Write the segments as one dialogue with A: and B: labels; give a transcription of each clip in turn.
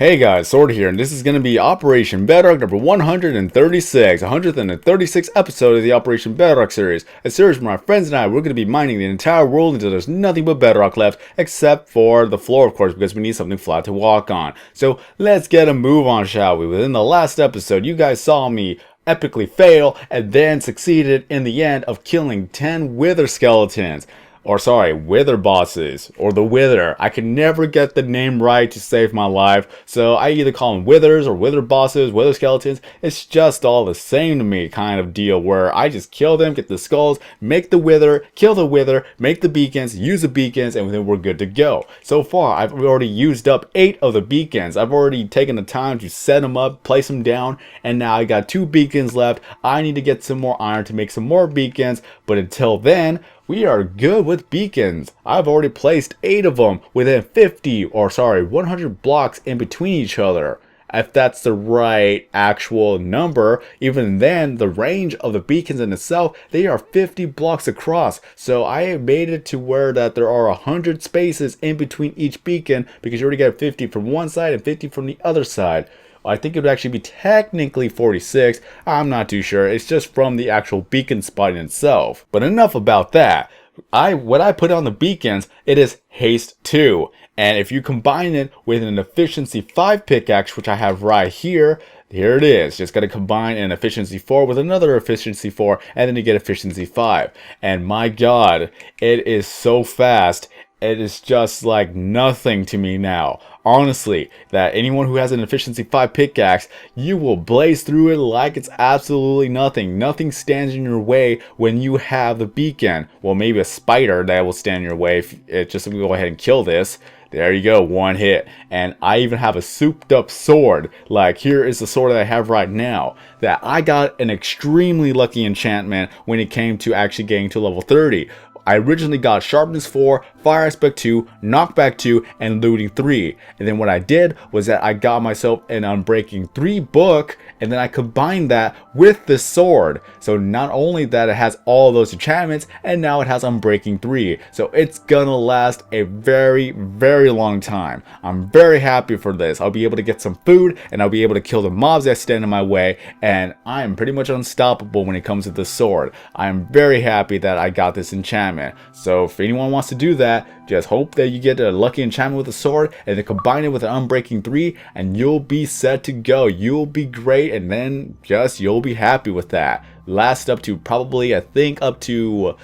A: Hey guys, Sword here, and this is going to be Operation Bedrock number 136, 136th episode of the Operation Bedrock series. A series where my friends and I, we're going to be mining the entire world until there's nothing but bedrock left, except for the floor, of course, because we need something flat to walk on. So let's get a move on, shall we? Within the last episode, you guys saw me epically fail, and then succeeded in the end of killing 10 wither skeletons. Or sorry, wither bosses, or the wither. I can never get the name right to save my life, so I either call them withers or wither bosses, wither skeletons. It's just all the same to me kind of deal, where I just kill them, get the skulls, make the wither, kill the wither, make the beacons, use the beacons, and then we're good to go. So far, I've already used up 8 of the beacons. I've already taken the time to set them up, place them down, and now I got 2 beacons left. I need to get some more iron to make some more beacons, but until then, we are good with beacons. I've already placed 8 of them within 100 blocks in between each other. If that's the right actual number, even then, the range of the beacons in itself, they are 50 blocks across. So I have made it to where that there are 100 spaces in between each beacon, because you already get 50 from one side and 50 from the other side. I think it would actually be technically 46. I'm not too sure. It's just from the actual beacon spot in itself. But enough about that. What I put on the beacons, it is Haste II. And if you combine it with an Efficiency 5 pickaxe, which I have right here, here it is. Just got to combine an Efficiency 4 with another Efficiency 4, and then you get Efficiency 5. And my god, it is so fast. It is just like nothing to me now. Honestly, that anyone who has an Efficiency 5 pickaxe, you will blaze through it like it's absolutely nothing. Nothing stands in your way when you have the beacon. Well, maybe a spider that will stand in your way. If it just go ahead and kill this. There you go, 1 hit. And I even have a souped up sword. Like, here is the sword that I have right now. That I got an extremely lucky enchantment when it came to actually getting to level 30. I originally got Sharpness 4, Fire Aspect 2, Knockback 2, and Looting 3. And then what I did was that I got myself an Unbreaking 3 book, and then I combined that with the sword. So not only that it has all those enchantments, and now it has Unbreaking 3. So it's gonna last a very, very long time. I'm very happy for this. I'll be able to get some food, and I'll be able to kill the mobs that stand in my way, and I'm pretty much unstoppable when it comes to the sword. I'm very happy that I got this enchantment. So if anyone wants to do that, just hope that you get a lucky enchantment with a sword and then combine it with an Unbreaking 3, and you'll be set to go. You'll be great, and then just you'll be happy with that. Last up to probably, I think, up to,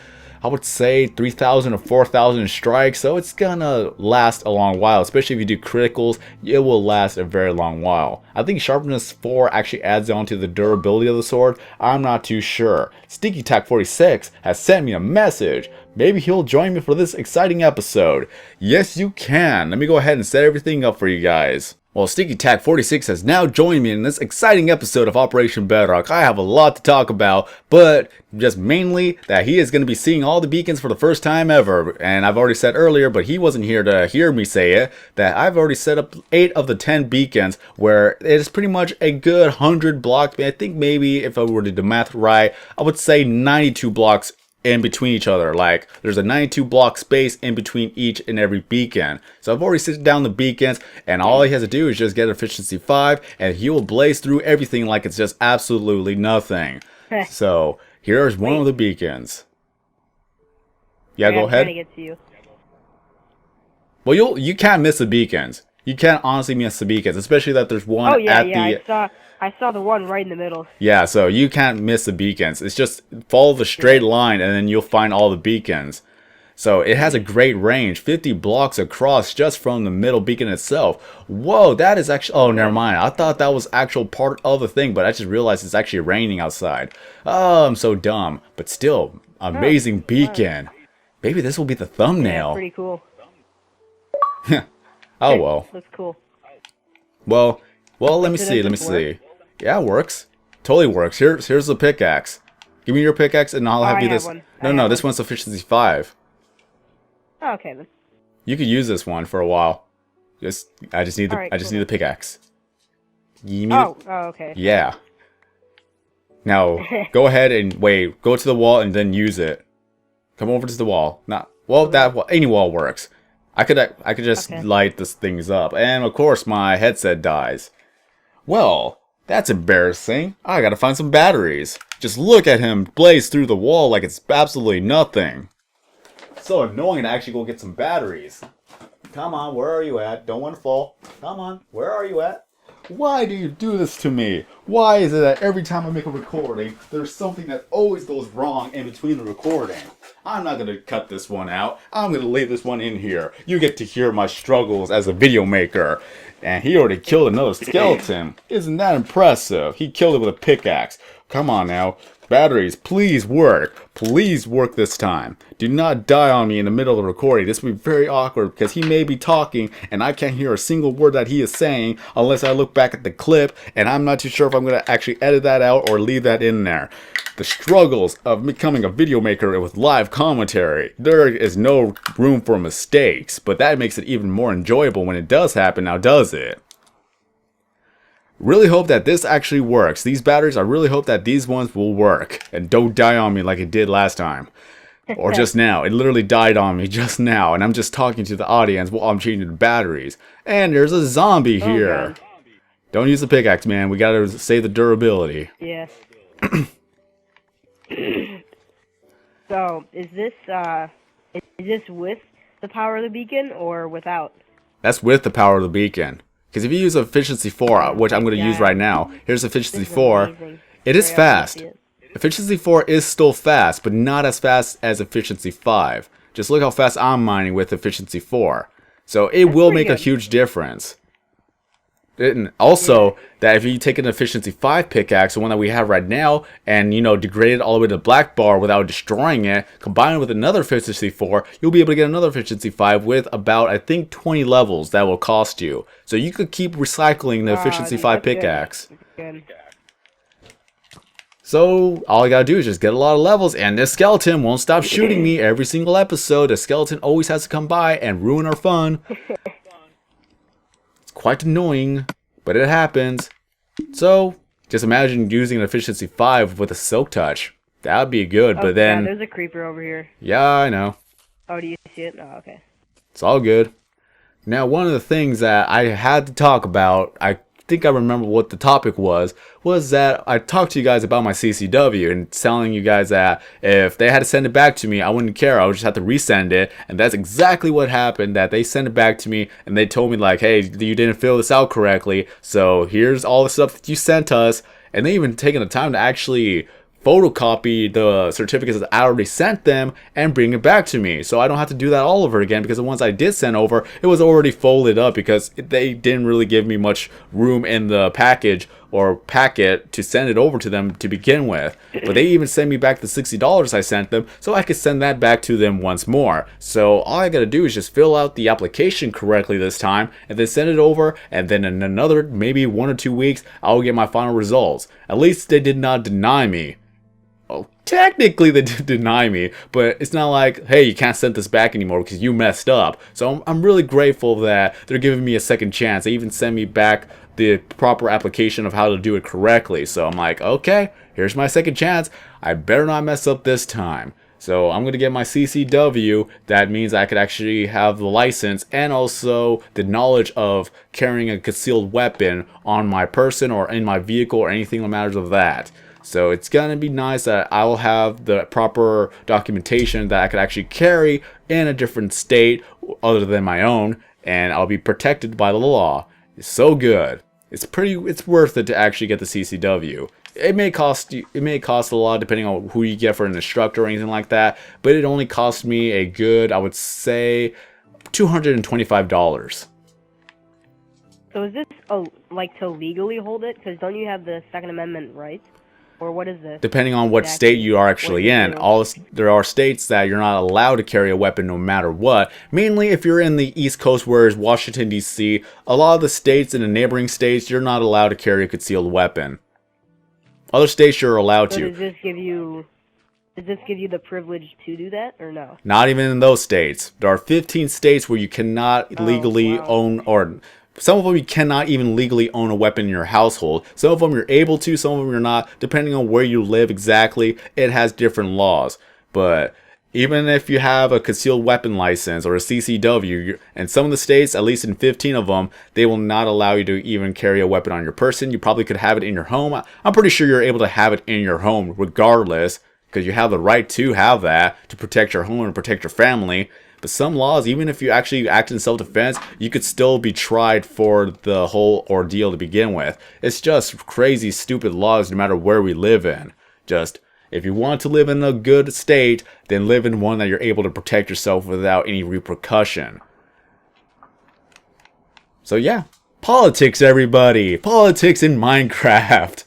A: I would say 3,000 or 4,000 strikes. So it's gonna last a long while, especially if you do criticals. It will last a very long while. I think Sharpness 4 actually adds on to the durability of the sword. I'm not too sure. Sneaky Tack 46 has sent me a message. Maybe he'll join me for this exciting episode. Yes, you can. Let me go ahead and set everything up for you guys. Well, Sneaky Tack 46 has now joined me in this exciting episode of Operation Bedrock. I have a lot to talk about, but just mainly that he is going to be seeing all the beacons for the first time ever. And I've already said earlier, but he wasn't here to hear me say it, that I've already set up 8 of the 10 beacons, where it is pretty much a good 100 blocks. I think maybe if I were to do math right, I would say 92 blocks in between each other. Like, there's a 92 block space in between each and every beacon. So I've already set down the beacons, and all he has to do is just get Efficiency 5, and he will blaze through everything like it's just absolutely nothing. So here's one of the beacons. Yeah, go ahead.
B: I'm trying to get to you.
A: Well, you can't miss the beacons. You can't honestly miss the beacons, especially that there's one
B: I saw the one right in the middle.
A: Yeah, so you can't miss the beacons. It's just follow the straight line, and then you'll find all the beacons. So it has a great range, 50 blocks across just from the middle beacon itself. Whoa, that is actually, oh, never mind. I thought that was actual part of the thing, but I just realized it's actually raining outside. Oh, I'm so dumb. But still, amazing beacon. Maybe this will be the thumbnail.
B: Yeah, pretty cool.
A: Oh, well.
B: Looks cool.
A: Well, let me see. Yeah, it works. Totally works. Here's the pickaxe. Give me your pickaxe, and I'll have you this. No, this one's Efficiency 5.
B: Oh, okay then.
A: You could use this one for a while. I just need the pickaxe. Give me
B: okay.
A: Yeah. Now go ahead and wait. Go to the wall and then use it. Come over to the wall. Any wall works. I could just light this things up, and of course my headset dies. Well, that's embarrassing. I gotta find some batteries. Just look at him blaze through the wall like it's absolutely nothing. So annoying to actually go get some batteries. Come on, where are you at? Don't want to fall. Come on, where are you at? Why do you do this to me? Why is it that every time I make a recording, there's something that always goes wrong in between the recording? I'm not going to cut this one out. I'm going to leave this one in here. You get to hear my struggles as a video maker. And he already killed another skeleton. Isn't that impressive? He killed it with a pickaxe. Come on now. Batteries, please work. Please work this time. Do not die on me in the middle of the recording. This will be very awkward because he may be talking and I can't hear a single word that he is saying unless I look back at the clip, and I'm not too sure if I'm going to actually edit that out or leave that in there. The struggles of becoming a video maker with live commentary. There is no room for mistakes, but that makes it even more enjoyable when it does happen, now does it? Really hope that this actually works. These batteries, I really hope that these ones will work and don't die on me like it did last time. Or just now. It literally died on me just now, and I'm just talking to the audience while I'm changing the batteries. And there's a zombie here. Don't use the pickaxe, man. We gotta save the durability.
B: Yeah. So, is this with the power of the beacon or without?
A: That's with the power of the beacon. Because if you use efficiency 4, which I'm going to use right now, here's efficiency 4. It is fast. Efficiency 4 is still fast, but not as fast as efficiency 5. Just look how fast I'm mining with efficiency 4. So it will make a huge difference. And also, that if you take an efficiency 5 pickaxe, the one that we have right now, and, you know, degrade it all the way to black bar without destroying it, combine it with another efficiency 4, you'll be able to get another efficiency 5 with about, I think, 20 levels that will cost you. So you could keep recycling the efficiency 5 pickaxe. So, all I gotta do is just get a lot of levels, and this skeleton won't stop shooting me every single episode. The skeleton always has to come by and ruin our fun. Quite annoying, but it happens. So, just imagine using an efficiency 5 with a silk touch. That would be good, but then...
B: Yeah, there's a creeper over here.
A: Yeah, I know.
B: Oh, do you see it? Oh, okay.
A: It's all good. Now, one of the things that I had to talk about, I think I remember what the topic was that I talked to you guys about my CCW and telling you guys that if they had to send it back to me, I wouldn't care. I would just have to resend it. And that's exactly what happened, that they sent it back to me and they told me like, hey, you didn't fill this out correctly. So here's all the stuff that you sent us. And they even taken the time to actually photocopy the certificates that I already sent them and bring it back to me, so I don't have to do that all over again, because the ones I did send over, it was already folded up because they didn't really give me much room in the package or packet to send it over to them to begin with. But they even sent me back the $60 I sent them, so I could send that back to them once more. So all I gotta do is just fill out the application correctly this time and then send it over, and then in another maybe 1 or 2 weeks I'll get my final results. At least they did not deny me. Well, technically they did deny me, but it's not like, hey, you can't send this back anymore because you messed up. So I'm really grateful that they're giving me a second chance. They even sent me back the proper application of how to do it correctly. So I'm like, okay, here's my second chance. I better not mess up this time. So I'm going to get my CCW. That means I could actually have the license and also the knowledge of carrying a concealed weapon on my person or in my vehicle or anything that matters of that. So it's going to be nice that I will have the proper documentation that I could actually carry in a different state other than my own, and I'll be protected by the law. It's so good. It's worth it to actually get the CCW. It may cost a lot depending on who you get for an instructor or anything like that, but it only cost me a good, I would say, $225.
B: So is this like to legally hold it? Because don't you have the Second Amendment rights? Or what is this?
A: Depending on what state you are actually in. There are states that you're not allowed to carry a weapon no matter what. Mainly if you're in the East Coast, where is Washington, D.C., a lot of the states in the neighboring states, you're not allowed to carry a concealed weapon. Other states you're allowed to.
B: Does this give you the privilege to do that, or no?
A: Not even in those states. There are 15 states where you cannot legally own, or some of them you cannot even legally own a weapon in your household. Some of them you're able to, some of them you're not. Depending on where you live exactly, it has different laws. But Even if you have a concealed weapon license or a CCW, in some of the states, at least in 15 of them, they will not allow you to even carry a weapon on your person. You probably could have it in your home. I'm pretty sure you're able to have it in your home regardless, because you have the right to have that to protect your home and protect your family. But some laws, even if you actually act in self-defense, you could still be tried for the whole ordeal to begin with. It's just crazy, stupid laws no matter where we live in. Just, if you want to live in a good state, then live in one that you're able to protect yourself without any repercussion. So yeah, politics, everybody. Politics in Minecraft.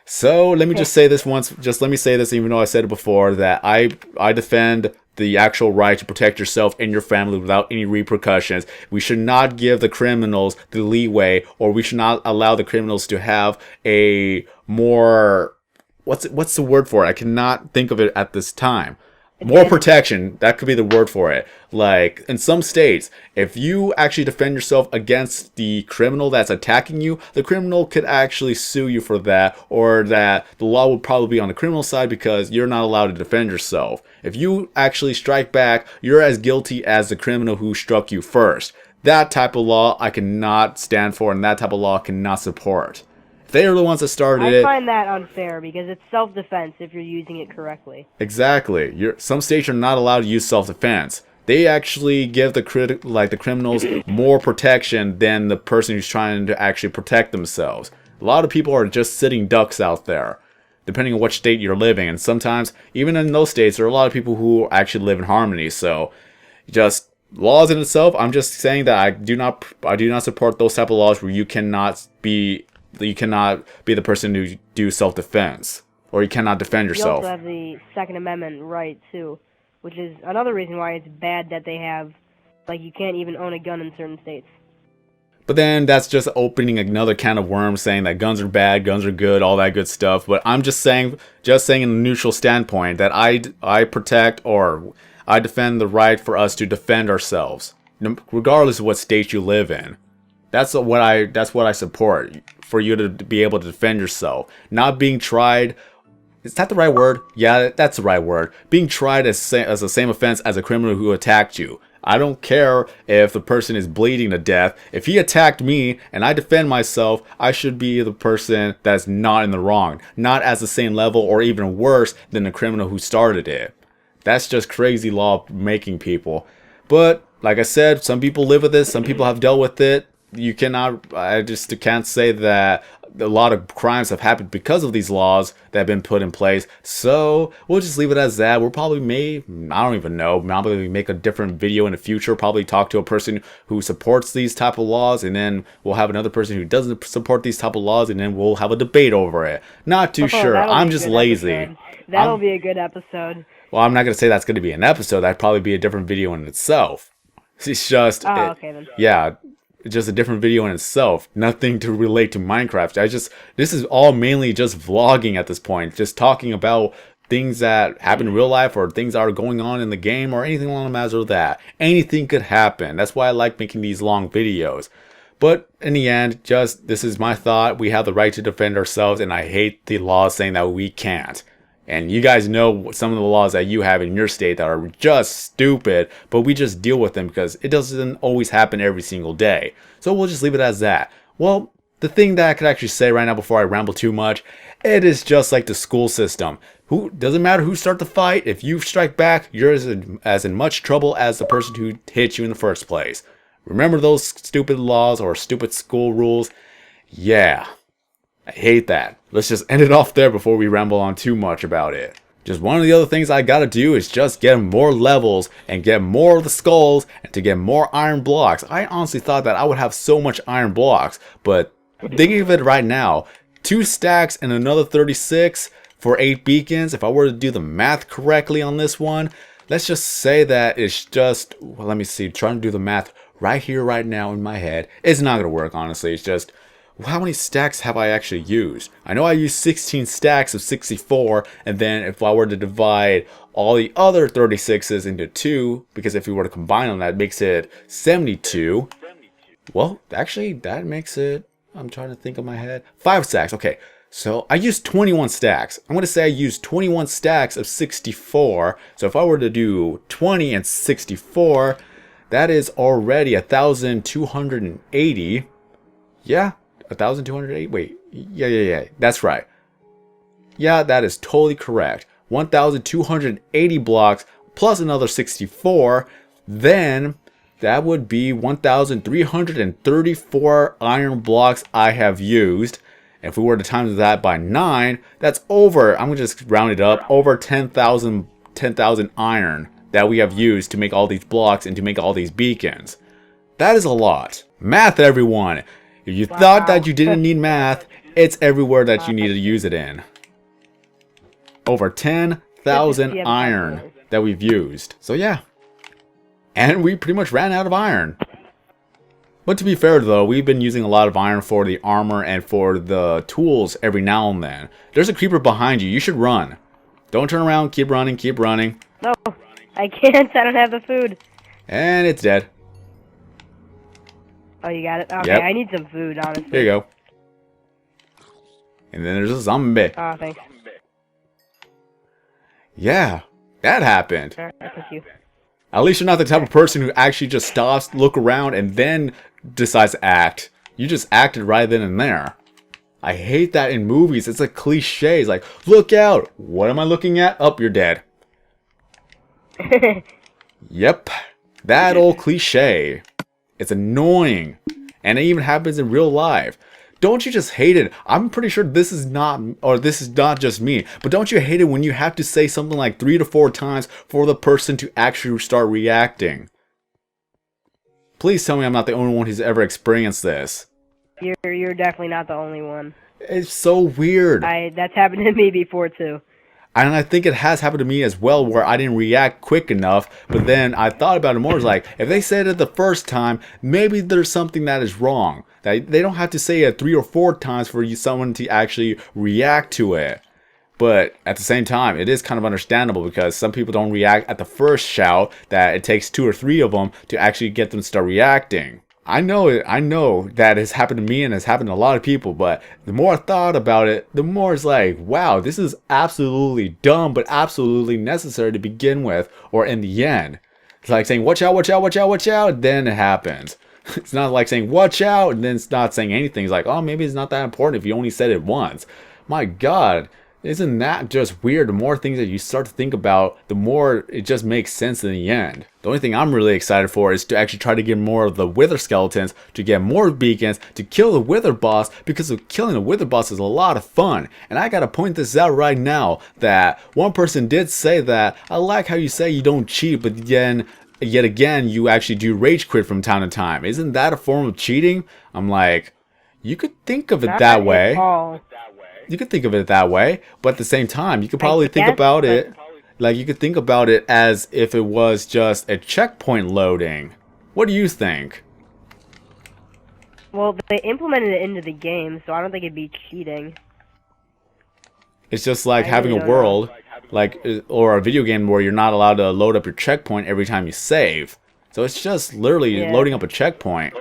A: So let me just say this once. Just let me say this, even though I said it before, that I defend the actual right to protect yourself and your family without any repercussions. We should not give the criminals the leeway, or we should not allow the criminals to have a more, what's the word for it? I cannot think of it at this time. More protection, that could be the word for it. Like, in some states, if you actually defend yourself against the criminal that's attacking you, the criminal could actually sue you for that, or that the law would probably be on the criminal side because you're not allowed to defend yourself. If you actually strike back, you're as guilty as the criminal who struck you first. That type of law I cannot stand for, and that type of law I cannot support. They are the ones that started it.
B: I find that unfair because it's self-defense if you're using it correctly.
A: Exactly. Some states are not allowed to use self-defense. They actually give the criminals more protection than the person who's trying to actually protect themselves. A lot of people are just sitting ducks out there, depending on which state you're living. And sometimes, even in those states, there are a lot of people who actually live in harmony. So, just laws in itself, I'm just saying that I do not support those type of laws where you cannot be the person who do self-defense, or you cannot defend yourself.
B: You also have the Second Amendment right, too, which is another reason why it's bad that they have, like, you can't even own a gun in certain states.
A: But then that's just opening another can of worms, saying that guns are bad, guns are good, all that good stuff. But I'm just saying in a neutral standpoint, that I protect, or I defend the right for us to defend ourselves, regardless of what state you live in. That's what I support, for you to be able to defend yourself. Not being tried, is that the right word? Yeah, that's the right word. Being tried as the same offense as a criminal who attacked you. I don't care if the person is bleeding to death. If he attacked me and I defend myself, I should be the person that's not in the wrong. Not as the same level or even worse than the criminal who started it. That's just crazy law making, people. But, like I said, some people live with this, some people have dealt with it. I just can't say that a lot of crimes have happened because of these laws that have been put in place. So we'll just leave it as that. We'll probably I don't even know, probably make a different video in the future, probably talk to a person who supports these type of laws, and then we'll have another person who doesn't support these type of laws, and then we'll have a debate over it. Not too sure. I'm just lazy.
B: That'll be a good episode.
A: Well, I'm not going to say that's going to be an episode. That'd probably be a different video in itself. It's just,
B: okay then.
A: Yeah. It's just a different video in itself. Nothing to relate to Minecraft. This is all mainly just vlogging at this point. Just talking about things that happen in real life, or things that are going on in the game, or anything along the lines of that. Anything could happen. That's why I like making these long videos. But in the end, this is my thought. We have the right to defend ourselves, and I hate the laws saying that we can't. And you guys know some of the laws that you have in your state that are just stupid, but we just deal with them because it doesn't always happen every single day. So we'll just leave it as that. Well, the thing that I could actually say right now before I ramble too much, it is just like the school system. Doesn't matter who start the fight. If you strike back, you're as in much trouble as the person who hit you in the first place. Remember those stupid laws or stupid school rules? Yeah. I hate that. Let's just end it off there before we ramble on too much about it. Just one of the other things I gotta do is just get more levels and get more of the skulls and to get more iron blocks. I honestly thought that I would have so much iron blocks, but thinking of it right now, 2 stacks and another 36 for 8 beacons. If I were to do the math correctly on this one, let's just say that it's just, well, let me see, trying to do the math right here, right now in my head. It's not gonna work, honestly. It's just, how many stacks have I actually used? I know I used 16 stacks of 64, and then if I were to divide all the other 36s into 2, because if we were to combine them, that makes it 72. Well, actually, that makes it, I'm trying to think of my head, 5 stacks. Okay, So I used 21 stacks. I'm going to say I used 21 stacks of 64. So if I were to do 20 and 64, that is already 1,280. Yeah, 1,280. Wait, yeah. That's right. Yeah, that is totally correct. 1,280 blocks plus another 64. Then that would be 1,334 iron blocks I have used. If we were to times that by 9, that's over, I'm going to just round it up, over 10,000 iron that we have used to make all these blocks and to make all these beacons. That is a lot. Math, everyone. If you thought that you didn't need math, it's everywhere that you need to use it in. Over 10,000 iron that we've used. So yeah. And we pretty much ran out of iron. But to be fair though, we've been using a lot of iron for the armor and for the tools every now and then. There's a creeper behind you. You should run. Don't turn around. Keep running. Keep running.
B: No, I can't. I don't have the food.
A: And it's dead.
B: Oh, you got it? Okay,
A: yep.
B: I need some food, honestly.
A: Here you go. And then there's a zombie.
B: Oh, thanks.
A: Yeah, that happened.
B: Alright, thank you.
A: At least you're not the type of person who actually just stops, look around, and then decides to act. You just acted right then and there. I hate that in movies. It's a cliche. It's like, look out. What am I looking at? Oh, you're dead. Yep. That old cliche. It's annoying. And it even happens in real life. Don't you just hate it? I'm pretty sure this is not just me, but don't you hate it when you have to say something like 3 to 4 times for the person to actually start reacting? Please tell me I'm not the only one who's ever experienced this.
B: You're definitely not the only one.
A: It's so weird.
B: That's happened to me before too.
A: And I think it has happened to me as well, where I didn't react quick enough, but then I thought about it more. It's like, if they said it the first time, maybe there's something that is wrong. They don't have to say it 3 or 4 times for someone to actually react to it. But at the same time, it is kind of understandable because some people don't react at the first shout, that it takes 2 or 3 of them to actually get them to start reacting. I know that has happened to me and has happened to a lot of people, but the more I thought about it, the more it's like, wow, this is absolutely dumb, but absolutely necessary to begin with, or in the end. It's like saying, watch out, watch out, watch out, watch out, then it happens. It's not like saying, watch out, and then it's not saying anything. It's like, oh, maybe it's not that important if you only said it once. My God. Isn't that just weird? The more things that you start to think about, the more it just makes sense in the end. The only thing I'm really excited for is to actually try to get more of the wither skeletons, to get more beacons, to kill the wither boss, because killing the wither boss is a lot of fun. And I gotta point this out right now, that one person did say that, I like how you say you don't cheat, but yet again, you actually do rage quit from time to time. Isn't that a form of cheating? I'm like, you could think of it that way. You could think of it that way, but at the same time, you could probably think about it, like you could think about it as if it was just a checkpoint loading. What do you think?
B: Well, they implemented it into the game, so I don't think it'd be cheating.
A: It's just like having a world, like, or a video game where you're not allowed to load up your checkpoint every time you save. So it's just literally loading up a checkpoint.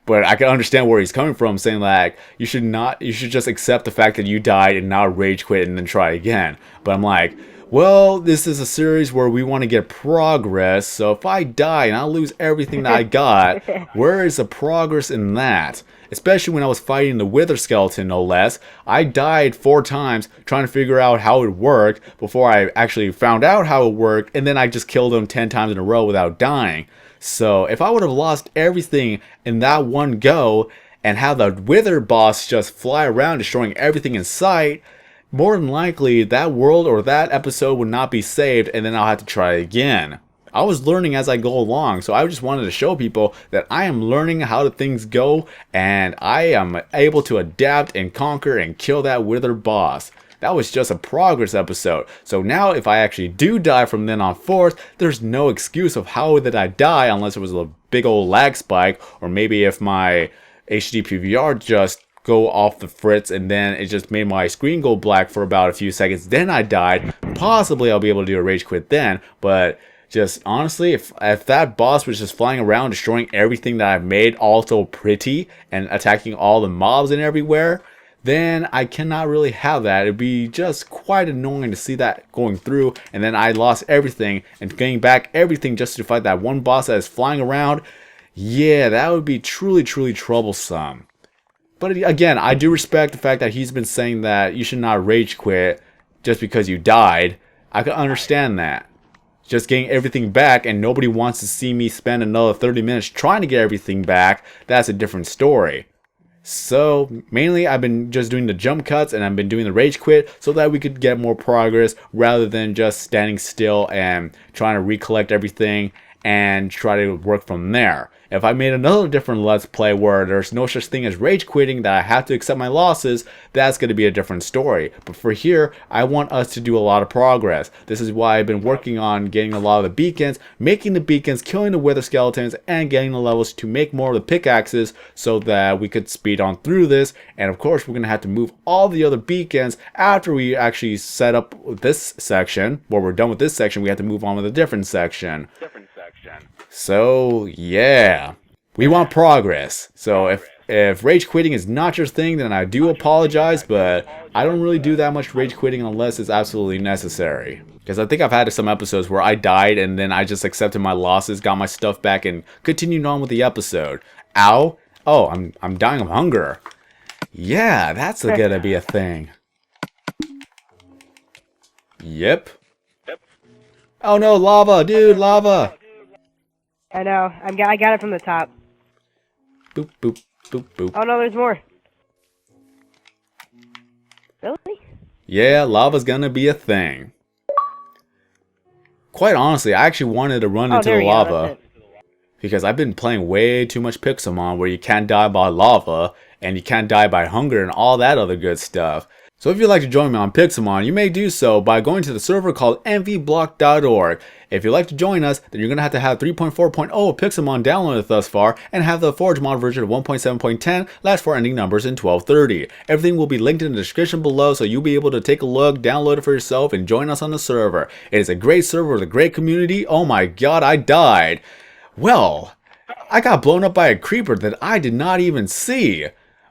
A: But I can understand where he's coming from, saying like, you should just accept the fact that you died and not rage quit and then try again. But I'm like, well, this is a series where we want to get progress, so if I die and I lose everything that I got, where is the progress in that? Especially when I was fighting the wither skeleton, no less. I died 4 times trying to figure out how it worked before I actually found out how it worked, and then I just killed him 10 times in a row without dying. So if I would have lost everything in that one go and have the wither boss just fly around destroying everything in sight, more than likely that world or that episode would not be saved, and then I'll have to try again. I was learning as I go along, so I just wanted to show people that I am learning how things go, and I am able to adapt and conquer and kill that wither boss. That was just a progress episode. So now if I actually do die from then on forth, there's no excuse of how did I die unless it was a big old lag spike, or maybe if my HD PVR just go off the fritz and then it just made my screen go black for about a few seconds, then I died. Possibly I'll be able to do a rage quit then, but Just honestly, if that boss was just flying around destroying everything that I've made all so pretty and attacking all the mobs and everywhere, then I cannot really have that. It'd be just quite annoying to see that going through, and then I lost everything and getting back everything just to fight that one boss that is flying around. Yeah, that would be truly, truly troublesome. But again, I do respect the fact that he's been saying that you should not rage quit just because you died. I can understand that. Just getting everything back and nobody wants to see me spend another 30 minutes trying to get everything back, that's a different story. So mainly I've been just doing the jump cuts and I've been doing the rage quit so that we could get more progress rather than just standing still and trying to recollect everything and try to work from there. If I made another different Let's Play where there's no such thing as rage quitting, that I have to accept my losses, that's going to be a different story. But for here, I want us to do a lot of progress. This is why I've been working on getting a lot of the beacons, making the beacons, killing the wither skeletons, and getting the levels to make more of the pickaxes so that we could speed on through this. And of course, we're going to have to move all the other beacons after we actually set up this section. When we're done with this section, we have to move on with a different section. So yeah, we want progress. So if rage quitting is not your thing, then I do apologize, but I don't really do that much rage quitting unless it's absolutely necessary. Because I think I've had some episodes where I died and then I just accepted my losses, got my stuff back, and continued on with the episode. Ow! Oh, I'm dying of hunger. Yeah, that's gonna be a thing. Yep. Oh no, lava, dude, lava!
B: I know. I got it from the top.
A: Boop, boop, boop, boop.
B: Oh no, there's more. Really?
A: Yeah, lava's gonna be a thing. Quite honestly, I actually wanted to run into the lava. Because I've been playing way too much Pixelmon where you can't die by lava, and you can't die by hunger and all that other good stuff. So if you'd like to join me on Pixelmon, you may do so by going to the server called mvblock.org. If you'd like to join us, then you're going to have 3.4.0 of Pixelmon downloaded thus far, and have the Forge mod version of 1.7.10, last four ending numbers in 1230. Everything will be linked in the description below, so you'll be able to take a look, download it for yourself, and join us on the server. It is a great server with a great community. Oh my god, I died. Well, I got blown up by a creeper that I did not even see.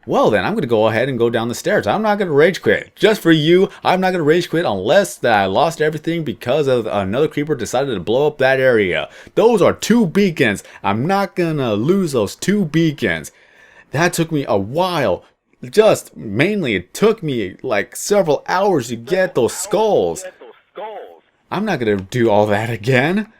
A: Well then, I'm going to go ahead and go down the stairs. I'm not going to rage quit. Just for you, I'm not going to rage quit unless that I lost everything because of another creeper decided to blow up that area. Those are 2 beacons. I'm not going to lose those 2 beacons. That took me a while. Just mainly, it took me like several hours to get those skulls. I'm not going to do all that again.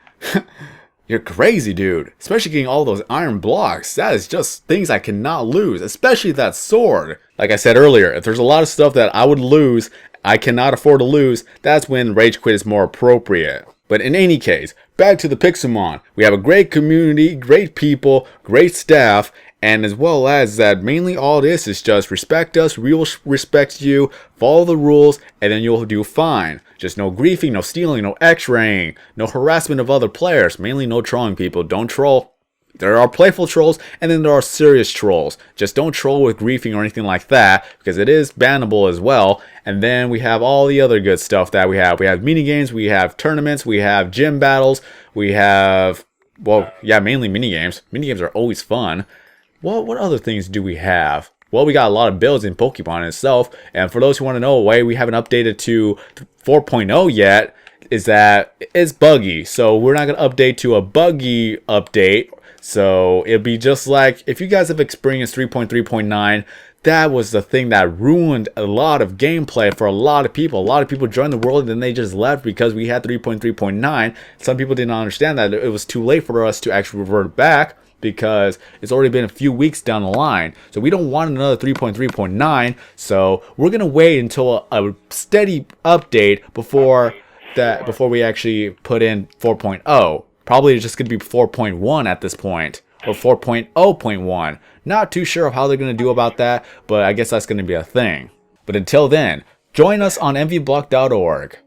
A: You're crazy, dude. Especially getting all those iron blocks. That is just things I cannot lose. Especially that sword. Like I said earlier, if there's a lot of stuff that I would lose, I cannot afford to lose, that's when rage quit is more appropriate. But in any case, back to the Pixelmon. We have a great community, great people, great staff, and as well as that, mainly all this is just respect us, we will respect you, follow the rules, and then you'll do fine. Just no griefing, no stealing, no x-raying, no harassment of other players, mainly no trolling people. Don't troll. There are playful trolls, and then there are serious trolls. Just don't troll with griefing or anything like that, because it is bannable as well. And then we have all the other good stuff that we have. We have minigames, we have tournaments, we have gym battles, we have, well, yeah, mainly minigames. Minigames are always fun. Well, what other things do we have? Well, we got a lot of builds in Pokemon itself, and for those who want to know why we haven't updated to 4.0 yet, is that it's buggy. So we're not going to update to a buggy update. So it'll be just like, if you guys have experienced 3.3.9, that was the thing that ruined a lot of gameplay for a lot of people. A lot of people joined the world and then they just left because we had 3.3.9. Some people didn't understand that it was too late for us to actually revert back, because it's already been a few weeks down the line. So we don't want another 3.3.9. So we're going to wait until a steady update before we actually put in 4.0. Probably just going to be 4.1 at this point, or 4.0.1. Not too sure of how they're going to do about that, but I guess that's going to be a thing. But until then, join us on mvblock.org.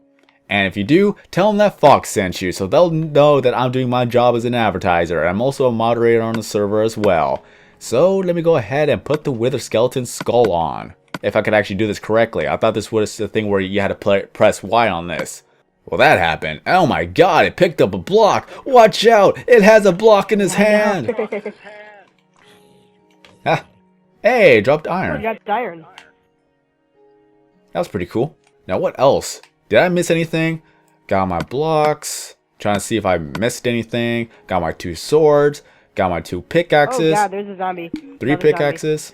A: And if you do, tell them that Fox sent you, so they'll know that I'm doing my job as an advertiser. I'm also a moderator on the server as well. So let me go ahead and put the wither skeleton skull on. If I could actually do this correctly. I thought this was the thing where you had to press Y on this. Well, that happened. Oh my god, it picked up a block. Watch out, it has a block in his hand. Ah, hey, dropped
B: Oh,
A: iron.
B: dropped iron.
A: That was pretty cool. Now what else? Did I miss anything? Got my blocks. Trying to see if I missed anything. Got my 2 swords. Got my 2 pickaxes.
B: Oh god, there's a zombie.
A: 3
B: Another
A: pickaxes.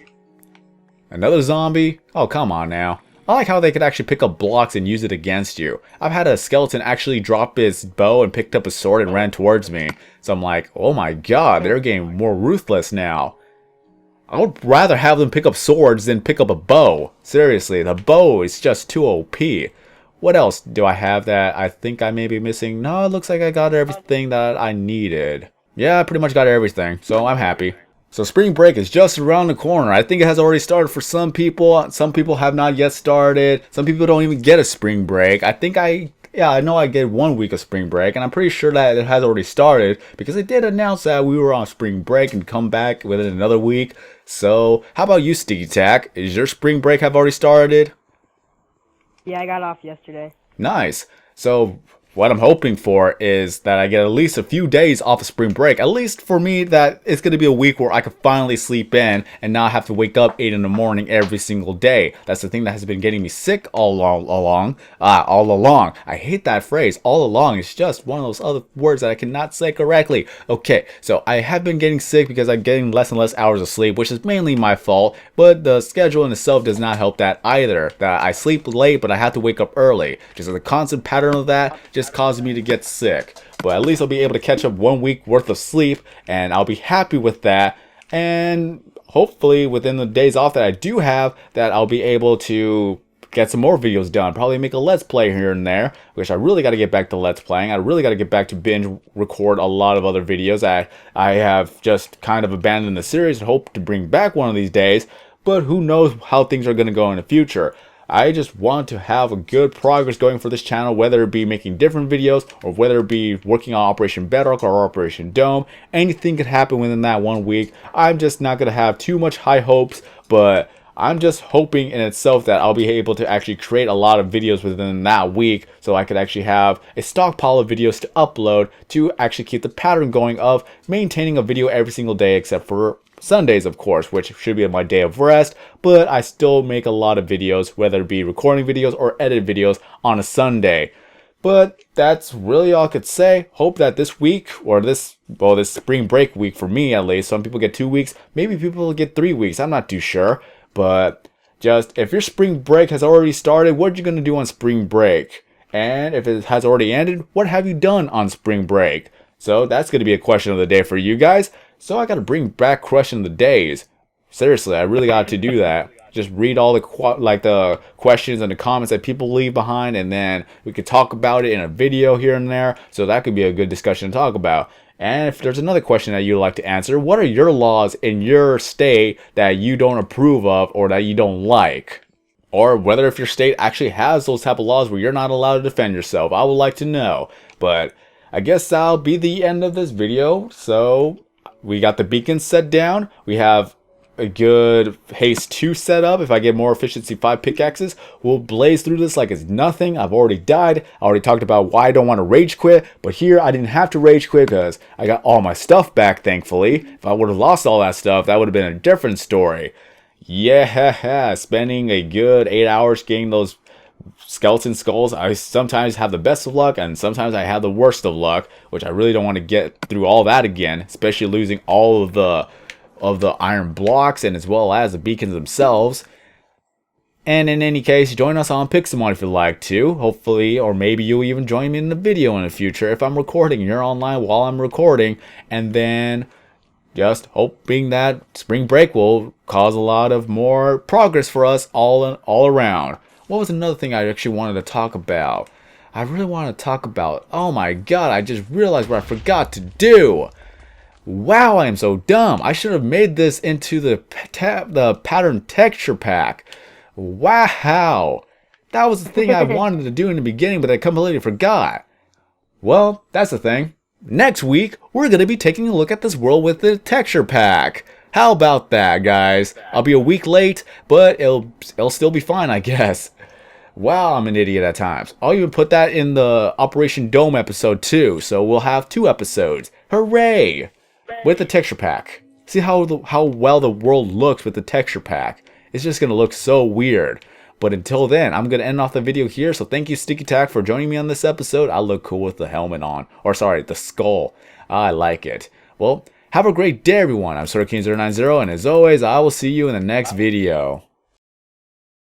A: Another zombie. Oh, come on now. I like how they could actually pick up blocks and use it against you. I've had a skeleton actually drop his bow and picked up a sword and ran towards me. So I'm like, oh my god, they're getting more ruthless now. I would rather have them pick up swords than pick up a bow. Seriously, the bow is just too OP. What else do I have that I think I may be missing? No, it looks like I got everything that I needed. Yeah, I pretty much got everything, so I'm happy. So spring break is just around the corner. I think it has already started for some people. Some people have not yet started. Some people don't even get a spring break. I know I get 1 week of spring break, and I'm pretty sure that it has already started because they did announce that we were on spring break and come back within another week. So how about you, Sticky Tack? Is your spring break have already started?
B: Yeah, I got off yesterday.
A: Nice. So what I'm hoping for is that I get at least a few days off of spring break. At least for me, that it's going to be a week where I can finally sleep in and not have to wake up 8 in the morning every single day. That's the thing that has been getting me sick all along. I hate that phrase, all along. It's just one of those other words that I cannot say correctly. Okay, so I have been getting sick because I'm getting less and less hours of sleep, which is mainly my fault. But the schedule in itself does not help that either. That I sleep late, but I have to wake up early. Just the constant pattern of that just causes me to get sick. But at least I'll be able to catch up 1 week worth of sleep, and I'll be happy with that. And hopefully within the days off that I do have, that I'll be able to get some more videos done. Probably make a let's play here and there, which I really got to get back to let's playing. I really got to get back to binge record a lot of other videos. I have just kind of abandoned the series and hope to bring back one of these days, but who knows how things are going to go in the future. I just want to have a good progress going for this channel, whether it be making different videos or whether it be working on Operation Bedrock or Operation Dome. Anything could happen within that 1 week. I'm just not going to have too much high hopes, but I'm just hoping in itself that I'll be able to actually create a lot of videos within that week so I could actually have a stockpile of videos to upload to actually keep the pattern going of maintaining a video every single day except for Sundays, of course, which should be my day of rest, but I still make a lot of videos, whether it be recording videos or edit videos on a Sunday. But that's really all I could say. Hope that this week, or this spring break week for me at least, some people get 2 weeks, maybe people will get 3 weeks, I'm not too sure. But just, if your spring break has already started, what are you going to do on spring break? And if it has already ended, what have you done on spring break? So that's going to be a question of the day for you guys. So I got to bring back question of the days. Seriously, I really got to do that. Just read all the questions and the comments that people leave behind, and then we could talk about it in a video here and there. So that could be a good discussion to talk about. And if there's another question that you'd like to answer, what are your laws in your state that you don't approve of or that you don't like? Or whether if your state actually has those type of laws where you're not allowed to defend yourself. I would like to know. But I guess that'll be the end of this video. So we got the beacons set down. We have a good Haste II set up. If I get more efficiency 5 pickaxes, we'll blaze through this like it's nothing. I've already died. I already talked about why I don't want to rage quit, but here I didn't have to rage quit because I got all my stuff back, thankfully. If I would have lost all that stuff, that would have been a different story. Yeah, spending a good 8 hours getting those skeleton skulls. I sometimes have the best of luck and sometimes I have the worst of luck, which I really don't want to get through all that again, especially losing all of the iron blocks and as well as the beacons themselves. And in any case, join us on Pixelmon if you'd like to. Hopefully, or maybe you'll even join me in the video in the future if I'm recording. You're online while I'm recording, and then just hoping that spring break will cause a lot of more progress for us all around. What was another thing I actually wanted to talk about? I really wanted to talk about, oh my god, I just realized what I forgot to do. Wow, I am so dumb. I should have made this into the pattern texture pack. Wow. That was the thing I wanted to do in the beginning, but I completely forgot. Well, that's the thing. Next week, we're going to be taking a look at this world with the texture pack. How about that, guys? I'll be a week late, but it'll still be fine, I guess. Wow, I'm an idiot at times. I'll even put that in the Operation Dome episode too, so we'll have 2 episodes. Hooray! With the texture pack. See how well the world looks with the texture pack. It's just gonna look so weird. But until then, I'm gonna end off the video here. So thank you, Sticky Tack, for joining me on this episode. I look cool with the helmet on, or sorry, the skull. I like it. Well, have a great day, everyone. I'm SortaKing090, and as always, I will see you in the next video.